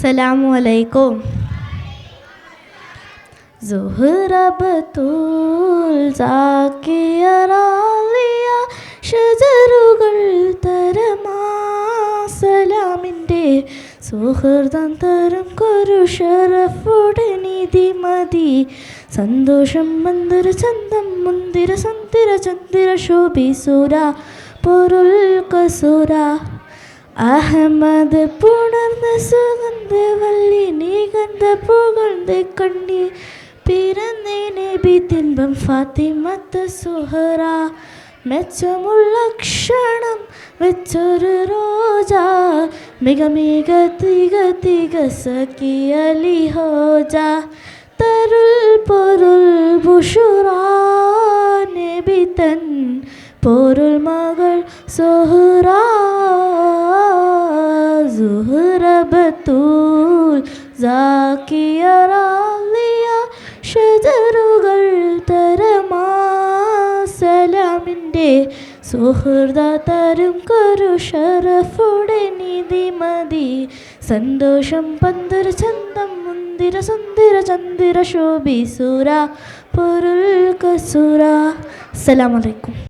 അസ്സലാമു അലൈക്കും. സുഹ്റ ബത്തൂൽ സാക്കിയ റാളിയ ഷജറുകൾ തരമാ സലാമിൻ്റെ സുഹൃതം തരം കൊരു ഷറഫുടനിധി മതി സന്തോഷം മന്ദിര ചന്തം മുന്തിര സന്തിര ചന്ദിര ശോഭിസുര പൊരുൾ കസുര അഹമ്മദ് പുണർന്ന സുഗന്ധവല്ലി നിഗന്ധ പുകഴ്ന്ന് കണ്ണി പിറന്നേ നബി തിൻപം ഫാത്തിമത്ത് സുഹറ മെച്ചമുള്ള ക്ഷണം വെച്ചൊരു റോജ മിക മിക തിക തിക സഖിയലി ഹോജ തരുൾ പൊരുൾ ബുഷുറാ നബി തൻ പൊരുൾ മകൾ സുഹറ സുഹ്റ ബത്തൂൽ സാക്കിയ റാളിയ ഷജറുകൾ തരമാ സലാമിൻ്റെ സുഹൃത തരും കരു ഷറഫുടനിധി മതി സന്തോഷം പന്തര ചന്തം മുന്തിര സുന്ദര ചന്ദിര ശോഭിസുര പൊരുൾ കസുര. അസ്സലാമു അലൈക്കും.